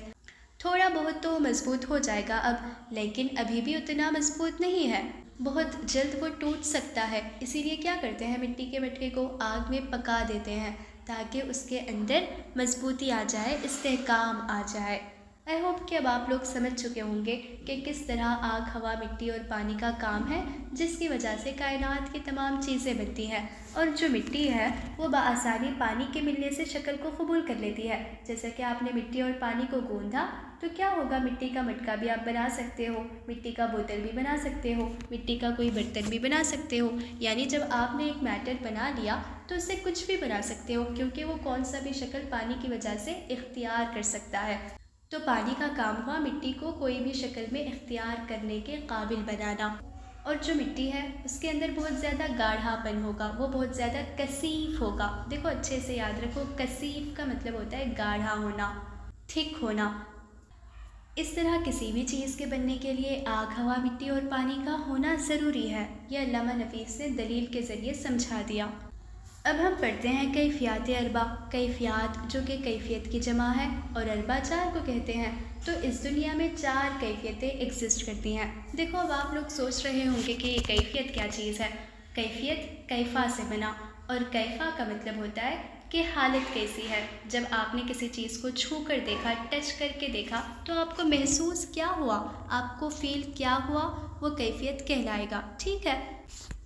थोड़ा बहुत तो मजबूत हो जाएगा अब, लेकिन अभी भी उतना मजबूत नहीं है, बहुत जल्द वो टूट सकता है। इसीलिए क्या करते हैं, मिट्टी के मटके को आग में पका देते हैं, ताकि उसके अंदर मजबूती आ जाए, इस्तेहकाम आ जाए। आई होप कि अब आप लोग समझ चुके होंगे कि किस तरह आग, हवा, मिट्टी और पानी का काम है, जिसकी वजह से कायनात की तमाम चीज़ें बनती हैं। और जो मिट्टी है वो बआसानी पानी के मिलने से शक्ल को कबूल कर लेती है। जैसे कि आपने मिट्टी और पानी को गूंधा तो क्या होगा, मिट्टी का मटका भी आप बना सकते हो, मिट्टी का बोतल भी बना सकते हो, मिट्टी का कोई बर्तन भी बना सकते हो। यानी जब आपने एक मैटर बना लिया तो उससे कुछ भी बना सकते हो, क्योंकि वो कौन सा भी शक्ल पानी की वजह से इख्तियार कर सकता है। तो पानी का काम हुआ मिट्टी को कोई भी शक्ल में इख्तियार करने के काबिल बनाना। और जो मिट्टी है उसके अंदर बहुत ज़्यादा गाढ़ापन होगा, वो बहुत ज़्यादा कसीफ होगा। देखो, अच्छे से याद रखो, कसीफ का मतलब होता है गाढ़ा होना, थिक होना। इस तरह किसी भी चीज़ के बनने के लिए आग, हवा, मिट्टी और पानी का होना ज़रूरी है। यह अल्लामा नफीस ने दलील के ज़रिए समझा दिया। अब हम पढ़ते हैं कैफियत अरबा। कैफियत जो कि कैफियत की जमा है, और अरबा 4 को कहते हैं। तो इस दुनिया में 4 कैफियतें एग्जिस्ट करती हैं। देखो, अब आप लोग सोच रहे होंगे कि ये कैफियत क्या चीज़ है। कैफियत कैफ़ा से बना, और कैफ़ा का मतलब होता है कि हालत कैसी है। जब आपने किसी चीज़ को छू कर देखा, टच करके देखा, तो आपको महसूस क्या हुआ, आपको फील क्या हुआ, वो कैफियत कहलाएगा। ठीक है,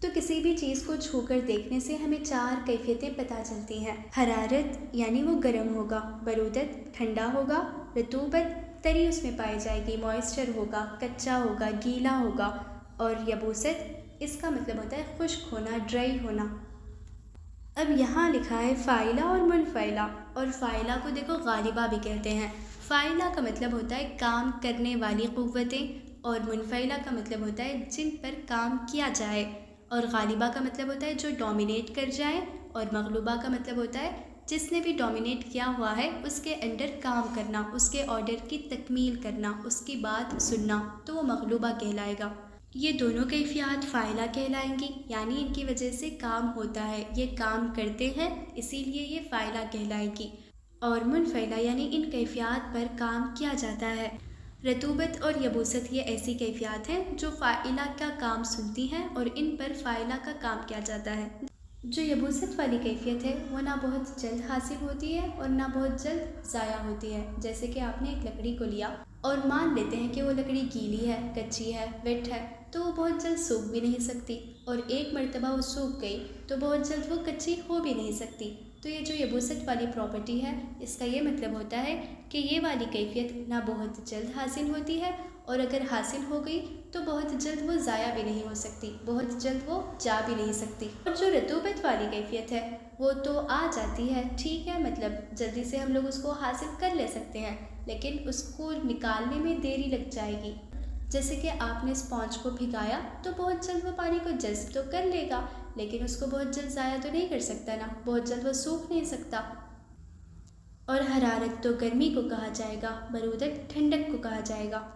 तो किसी भी चीज़ को छूकर देखने से हमें 4 कैफियतें पता चलती हैं। हरारत यानी वो गर्म होगा, बरूदत ठंडा होगा, रतूबत तरी उसमें पाई जाएगी, मॉइस्चर होगा, कच्चा होगा, गीला होगा, और यबूसत इसका मतलब होता है खुश्क होना, ड्राई होना। अब यहाँ लिखा है फ़ाइला और मुनफ़ैला, और फ़ाइला को देखो गालिबा भी कहते हैं। फ़ाइला का मतलब होता है काम करने वाली क़ुव्वतें, और मुनफ़ैला का मतलब होता है जिन पर काम किया जाए, और गालिबा का मतलब होता है जो डोमिनेट कर जाए, और मग़लूबा का मतलब होता है जिसने भी डोमिनेट किया हुआ है उसके अंडर काम करना, उसके ऑर्डर की तकमील करना, उसकी बात सुनना, तो वो मग़लूबा कहलाएगा। ये दोनों कैफ़ियत फ़ाइला कहलाएंगी, यानी इनकी वजह से काम होता है, ये काम करते हैं, इसीलिए ये फ़ाइला कहलाएंगी। और मुनफ़ैला यानी इन कैफ़ियत पर काम किया जाता है। रतूबत और यबूसत ये ऐसी कैफ़ियत हैं जो फ़ाइला का काम सुनती हैं और इन पर फ़ाइला का काम किया जाता है। जो यबूसत वाली कैफ़ियत है वो ना बहुत जल्द हासिल होती है और ना बहुत जल्द ज़ाया होती है। जैसे कि आपने एक लकड़ी को लिया और मान लेते हैं कि वो लकड़ी गीली है, कच्ची है, वेट है, तो वो बहुत जल्द सूख भी नहीं सकती, और एक मरतबा वो सूख गई तो बहुत जल्द वो कच्ची हो भी नहीं सकती। तो ये जो यबूसत वाली प्रॉपर्टी है, इसका ये मतलब होता है कि ये वाली कैफ़ियत ना बहुत जल्द हासिल होती है, और अगर हासिल हो गई तो बहुत जल्द वो ज़ाया भी नहीं हो सकती, बहुत जल्द वो जा भी नहीं सकती। और जो रतूबत वाली कैफ़ियत है वो तो आ जाती है, ठीक है, मतलब जल्दी से हम लोग उसको हासिल कर ले सकते हैं, लेकिन उसको निकालने में देरी लग जाएगी। जैसे कि आपने स्पॉन्ज को भिगाया तो बहुत जल्द वो पानी को जज़्ब तो कर लेगा, लेकिन उसको बहुत जल्द ज़ाया तो नहीं कर सकता ना, बहुत जल्द वो सूख नहीं सकता। और हरारत तो गर्मी को कहा जाएगा, बरूदत ठंडक को कहा जाएगा।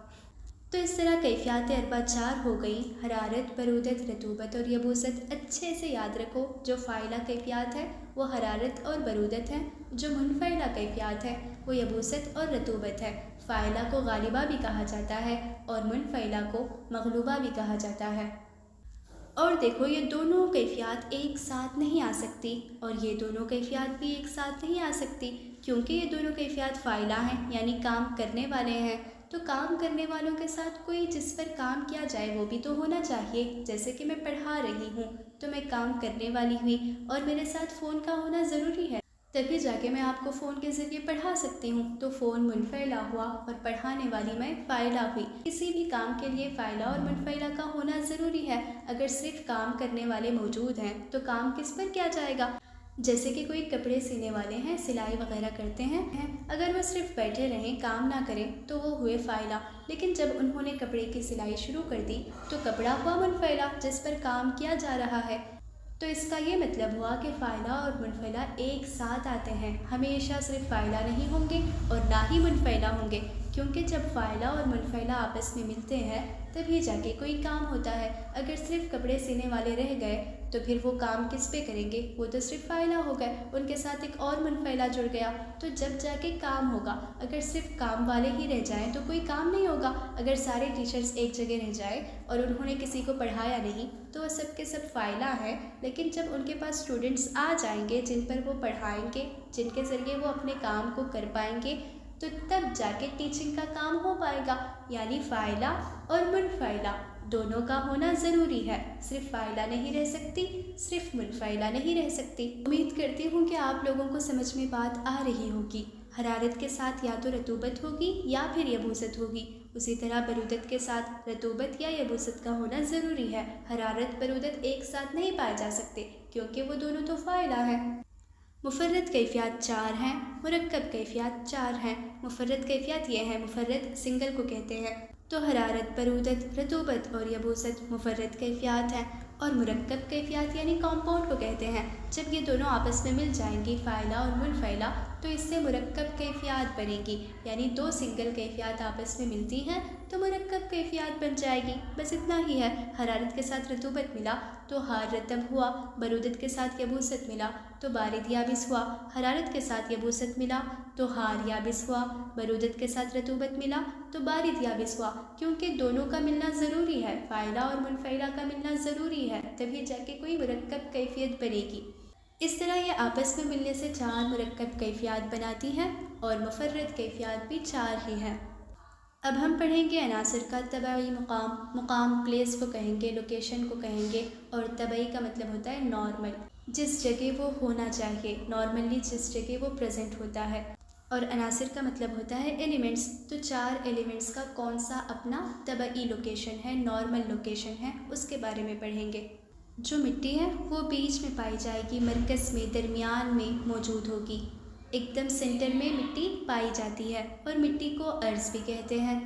तो इस तरह कैफ़ियत अरबा 4 हो गई, हरारत, बरूदत, रतूबत और यबूसत। अच्छे से याद रखो, जो फ़ाइला कैफ़ियत है वो हरारत और बरूदत है, जो मुनफ़ैला कैफ़ियत है वो यबूसत और रतूबत है। फ़ाइला को गालिबा भी कहा जाता है और मुनफ़ैला को मग़लूबा भी कहा जाता है। और देखो, ये दोनों कैफ़ियत एक साथ नहीं आ सकती, और ये दोनों कैफ़ियत भी एक साथ नहीं आ सकती, क्योंकि ये दोनों कैफ़ियत फ़ाइला हैं, यानी काम करने वाले हैं। तो काम करने वालों के साथ कोई जिस पर काम किया जाए वो भी तो होना चाहिए। जैसे कि मैं पढ़ा रही हूँ तो मैं काम करने वाली हुई, और मेरे साथ फ़ोन का होना ज़रूरी है, तभी जाके मैं आपको फ़ोन के ज़रिए पढ़ा सकती हूँ। तो फ़ोन मुनफ़ैला हुआ और पढ़ाने वाली मैं फ़ाइला हुई। किसी भी काम के लिए फ़ाइला और मुनफ़ैला का होना ज़रूरी है। अगर सिर्फ काम करने वाले मौजूद हैं तो काम किस पर किया जाएगा। जैसे कि कोई कपड़े सिलने वाले हैं, सिलाई वगैरह करते हैं, अगर वो सिर्फ बैठे रहें, काम ना करें, तो वो हुए फ़ाइला। लेकिन जब उन्होंने कपड़े की सिलाई शुरू कर दी तो कपड़ा हुआ मुनफ़ैला, जिस पर काम किया जा रहा है। तो इसका ये मतलब हुआ कि फ़ाइला और मुनफ़ैला एक साथ आते हैं, हमेशा सिर्फ फ़ाइला नहीं होंगे और ना ही मुनफ़ैला होंगे, क्योंकि जब फ़ाइला और मुनफ़ैला आपस में मिलते हैं तभी जाके कोई काम होता है। अगर सिर्फ कपड़े सिलने वाले रह गए तो फिर वो काम किस पे करेंगे, वो तो सिर्फ फ़ाइला हो गए, उनके साथ एक और मुनफ़ैला जुड़ गया, तो जब जाके काम होगा। अगर सिर्फ काम वाले ही रह जाएं तो कोई काम नहीं होगा। अगर सारे टीचर्स एक जगह रह जाए और उन्होंने किसी को पढ़ाया नहीं तो वो सब के सब फ़ाइला हैं, लेकिन जब उनके पास स्टूडेंट्स आ जाएंगे जिन पर वो पढ़ाएंगे, जिनके ज़रिए वो अपने काम को कर पाएंगे, तो तब जाके टीचिंग का काम हो पाएगा। यानी फ़ाइला और मुनफ़ैला दोनों का होना ज़रूरी है, सिर्फ फ़ाइला नहीं रह सकती, सिर्फ मुनफ़ैला नहीं रह सकती। उम्मीद करती हूँ कि आप लोगों को समझ में बात आ रही होगी। हरारत के साथ या तो रतूबत होगी या फिर यबूसत होगी, उसी तरह बरूदत के साथ रतूबत या यबूसत का होना ज़रूरी है। हरारत बरूदत एक साथ नहीं पाए जा सकते, क्योंकि वो दोनों तो फ़ाइला है। मुफ़र्रद कैफ़ियत 4 हैं, मुरक्कब कैफ़ियत 4 हैं। मुफ़र्रद कैफ़ियत ये है, मुफ़र्रद सिंगल को कहते हैं। तो हरारत, बरूदत, रतूबत और यबूसत मुफ़र्रद कैफ़ियत हैं, और मुरक्कब कैफ़ियत यानी कंपाउंड को कहते हैं। जब ये दोनों आपस में मिल जाएंगी, फ़ाइला और मुनफ़ैला, तो इससे मुरक्कब कैफ़ियत बनेगी, यानी दो सिंगल कैफ़ियत आपस में मिलती हैं तो मुरक्कब कैफ़ियत बन जाएगी। बस इतना ही है। हरारत के साथ रतूबत मिला तो हार रतब हुआ, बरूदत के साथ यबूसत मिला तो बारिद याबिस हुआ, हरारत के साथ यबूसत मिला तो हार याबिस हुआ, बरूदत के साथ रतूबत मिला तो बारिद याबिस हुआ, क्योंकि दोनों का मिलना ज़रूरी है, फ़ाइला और मुनफ़ैला का मिलना ज़रूरी है, तभी जाके कोई मुरक्कब कैफ़ियत बनेगी। इस तरह ये आपस में मिलने से 4 मुरक्कब कैफ़ियत बनाती हैं, और मुफ़र्रद कैफ़ियत भी 4 ही हैं। अब हम पढ़ेंगे अनासर का तबई मुकाम। मुकाम प्लेस को कहेंगे, लोकेशन को कहेंगे, और तबई का मतलब होता है नॉर्मल, जिस जगह वो होना चाहिए, नॉर्मली जिस जगह वो प्रेजेंट होता है। और अनासर का मतलब होता है एलिमेंट्स। तो 4 एलिमेंट्स का कौन सा अपना तबई लोकेशन है, नॉर्मल लोकेशन है, उसके बारे में पढ़ेंगे। जो मिट्टी है वो बीच में पाई जाएगी, मरकज़ में, दरमियान में मौजूद होगी। एकदम सेंटर में मिट्टी पाई जाती है और मिट्टी को अर्ज़ भी कहते हैं।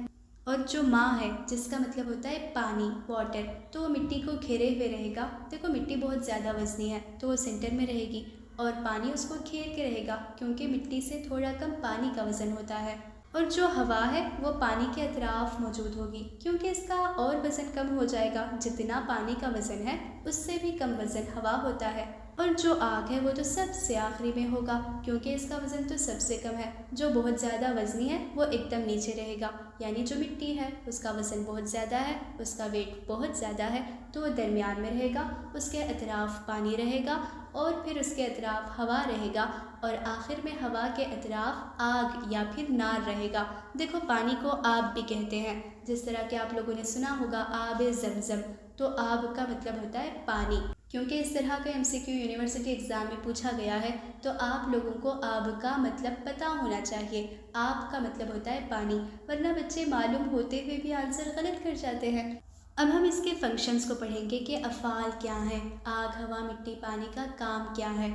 और जो माँ है जिसका मतलब होता है पानी, वाटर, तो वो मिट्टी को घेरे हुए रहेगा। देखो मिट्टी बहुत ज़्यादा वज़नी है तो वो सेंटर में रहेगी और पानी उसको घेर के रहेगा क्योंकि मिट्टी से थोड़ा कम पानी का वज़न होता है। और जो हवा है वो पानी के अतराफ मौजूद होगी क्योंकि इसका और वज़न कम हो जाएगा। जितना पानी का वज़न है उससे भी कम वज़न हवा होता है। और जो आग है वो तो सबसे आखिरी में होगा क्योंकि इसका वज़न तो सबसे कम है। जो बहुत ज़्यादा वज़नी है वो एकदम नीचे रहेगा, यानी जो मिट्टी है उसका वज़न बहुत ज़्यादा है, उसका वेट बहुत ज़्यादा है, तो वो दरमियान में रहेगा। उसके अतराफ पानी रहेगा और फिर उसके अतराफ हवा रहेगा और आखिर में हवा के अतराफ आग या फिर नार रहेगा। देखो पानी को आब भी कहते हैं, जिस तरह के आप लोगों ने सुना होगा आब ज़मज़म, तो आब का मतलब होता है पानी। क्योंकि इस तरह का एमसीक्यू यूनिवर्सिटी एग्ज़ाम में पूछा गया है तो आप लोगों को आब का मतलब पता होना चाहिए। आब का मतलब होता है पानी, वरना बच्चे मालूम होते हुए भी आंसर गलत कर जाते हैं। अब हम इसके फंक्शंस को पढ़ेंगे कि अफ़ाल क्या हैं, आग, हवा, मिट्टी, पानी का काम क्या है।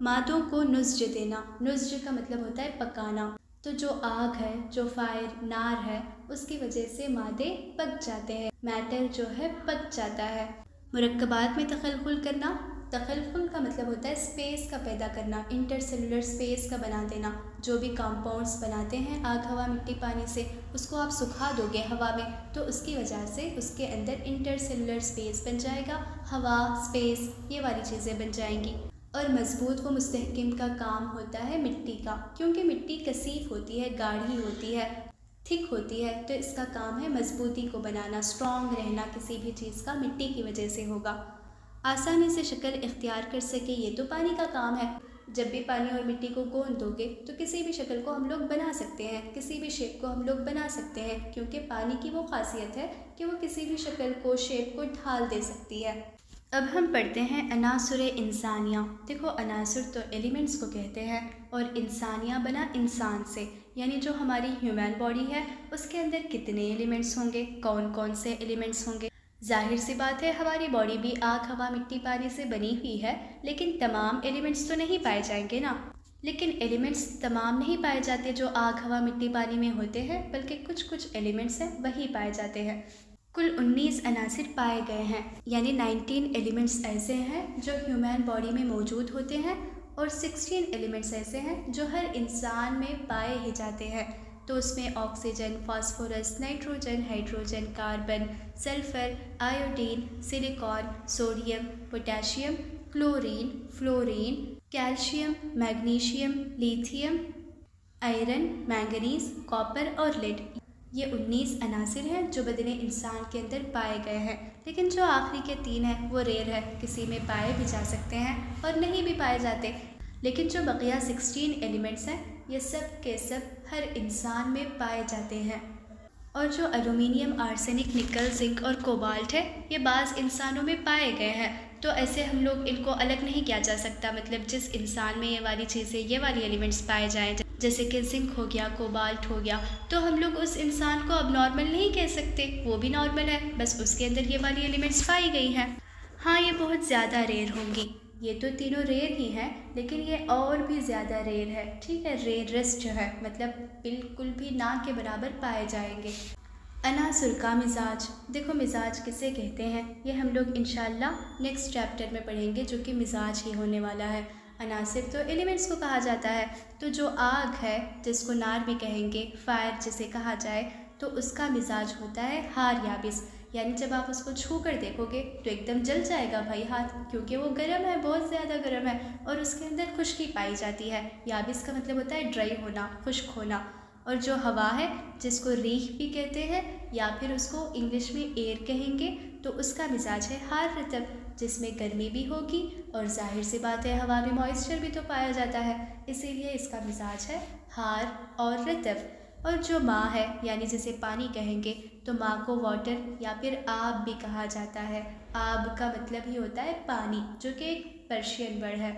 मादों को नुज़्ज देना, नुज़्ज का मतलब होता है पकाना। तो जो आग है, जो फायर, नार है, उसकी वजह से मादे पक जाते हैं, मैटर जो है पक जाता है। मुरक्कबात में तखलखुल करना, तखलखुल का मतलब होता है स्पेस का पैदा करना, इंटरसेलुलर स्पेस का बना देना। जो भी कंपाउंड्स बनाते हैं आग, हवा, मिट्टी, पानी से, उसको आप सुखा दोगे हवा में तो उसकी वजह से उसके अंदर इंटरसेलुलर स्पेस बन जाएगा, हवा, स्पेस, ये वाली चीज़ें बन जाएंगी। और मज़बूत व मुस्तहकम का काम होता है मिट्टी का, क्योंकि मिट्टी कसीफ होती है, गाढ़ी होती है, थिक होती है, तो इसका काम है मजबूती को बनाना, स्ट्रॉन्ग रहना किसी भी चीज़ का मिट्टी की वजह से होगा। आसानी से शक्ल इख्तियार कर सके, ये तो पानी का काम है। जब भी पानी और मिट्टी को गूंद दोगे तो किसी भी शक्ल को हम लोग बना सकते हैं, किसी भी शेप को हम लोग बना सकते हैं, क्योंकि पानी की वो खासियत है कि वो किसी भी शक्ल को, शेप को ढाल दे सकती है। अब हम पढ़ते हैं अनासुरे इंसानिया। देखो अनासुर तो एलिमेंट्स को कहते हैं और इंसानिया बना इंसान से, यानी जो हमारी ह्यूमन बॉडी है उसके अंदर कितने एलिमेंट्स होंगे, कौन कौन से एलिमेंट्स होंगे। जाहिर सी बात है हमारी बॉडी भी आग, हवा, मिट्टी, पानी से बनी हुई है, लेकिन तमाम एलिमेंट्स तो नहीं पाए जाएंगे ना। लेकिन एलिमेंट्स तमाम नहीं पाए जाते जो आग, हवा, मिट्टी, पानी में होते हैं, बल्कि कुछ कुछ एलिमेंट्स हैं वही पाए जाते हैं। कुल 19 अनासिर पाए गए हैं, यानी 19 एलिमेंट्स ऐसे हैं जो ह्यूमन बॉडी में मौजूद होते हैं और 16 एलिमेंट्स ऐसे हैं जो हर इंसान में पाए ही जाते हैं। तो उसमें oxygen, phosphorus, nitrogen, hydrogen, carbon, sulphur, iodine, silicon, sodium, potassium, chlorine, fluorine, calcium, magnesium, lithium, iron, manganese, copper और लेड, ये 19 अनासिर हैं जो बदन इंसान के अंदर पाए गए हैं। लेकिन जो आखिरी के 3 हैं वो रेयर है, किसी में पाए भी जा सकते हैं और नहीं भी पाए जाते। लेकिन जो बकिया 16 एलिमेंट्स हैं ये सब के सब हर इंसान में पाए जाते हैं। और जो एल्युमिनियम, आर्सेनिक, निकल, जिंक और कोबाल्ट है ये बाज़ इंसानों में पाए गए हैं, तो ऐसे हम लोग इनको अलग नहीं किया जा सकता। मतलब जिस इंसान में ये वाली चीज़ें, ये वाली एलिमेंट्स पाए जाएँ, जैसे कि जिंक हो गया, कोबाल्ट हो गया, तो हम लोग उस इंसान को अब नॉर्मल नहीं कह सकते, वो भी नॉर्मल है, बस उसके अंदर ये वाली एलिमेंट्स पाई गई हैं। हाँ, ये बहुत ज़्यादा रेयर होंगी, ये तो तीनों रेयर ही हैं, लेकिन ये और भी ज़्यादा रेयर है, ठीक है। रेयरेस्ट जो है मतलब बिल्कुल भी ना के बराबर पाए जाएंगे। अनासुर का मिजाज, देखो मिजाज किसे कहते हैं ये हम लोग इंशाल्लाह नेक्स्ट चैप्टर में पढ़ेंगे, जो कि मिजाज ही होने वाला है। अनासिर तो एलिमेंट्स को कहा जाता है, तो जो आग है जिसको नार भी कहेंगे, फायर जिसे कहा जाए, तो उसका मिजाज होता है हार याबिस, यानी जब आप उसको छू कर देखोगे तो एकदम जल जाएगा भाई हाथ, क्योंकि वो गर्म है, बहुत ज़्यादा गर्म है और उसके अंदर खुश्की पाई जाती है। याबिस का मतलब होता है ड्राई होना, खुश्क होना। और जो हवा है जिसको रीह भी कहते हैं या फिर उसको इंग्लिश में एयर कहेंगे, तो उसका मिजाज है हार रतब, जिसमें गर्मी भी होगी और जाहिर सी बात है हवा में मॉइस्चर भी तो पाया जाता है, इसीलिए इसका मिजाज है हार और रतब। और जो माँ है यानी जिसे पानी कहेंगे, तो माँ को वाटर या फिर आब भी कहा जाता है। आब का मतलब ही होता है पानी, जो कि एक पर्शियन वर्ड है।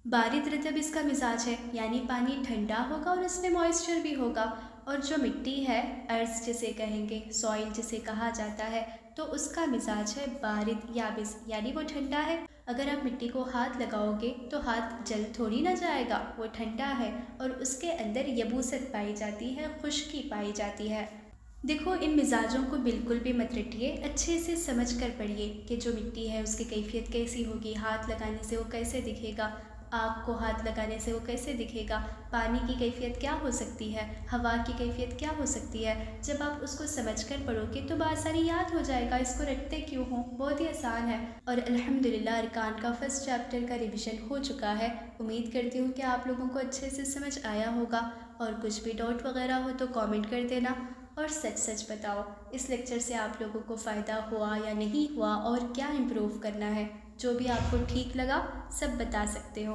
बारिद रतब इसका मिजाज है, यानी पानी ठंडा होगा और इसमें मॉइस्चर भी होगा। और जो मिट्टी है, अर्थ जिसे कहेंगे, सॉइल जिसे कहा जाता है, तो उसका मिजाज है बारिद याबिस, यानी वो ठंडा है। अगर आप मिट्टी को हाथ लगाओगे तो हाथ जल थोड़ी ना जाएगा, वो ठंडा है और उसके अंदर यबूसत पाई जाती है, खुश्की पाई जाती है। देखो, इन मिजाजों को बिल्कुल भी मत रटिए, अच्छे से समझ कर पढ़िए कि जो मिट्टी है उसकी कैफियत कैसी होगी, हाथ लगाने से वो कैसे दिखेगा, आग को हाथ लगाने से वो कैसे दिखेगा, पानी की कैफियत क्या हो सकती है, हवा की कैफियत क्या हो सकती है। जब आप उसको समझ कर पढ़ोगे तो बहुत सारी याद हो जाएगा, इसको रटते क्यों हो, बहुत ही आसान है। और अल्हम्दुलिल्लाह अरकान का फर्स्ट चैप्टर का रिवीजन हो चुका है। उम्मीद करती हूँ कि आप लोगों को अच्छे से समझ आया होगा, और कुछ भी डाउट वगैरह हो तो कमेंट कर देना, और सच सच बताओ इस लेक्चर से आप लोगों को फ़ायदा हुआ या नहीं हुआ, और क्या इम्प्रूव करना है। जो भी आपको ठीक लगा सब बता सकते हो।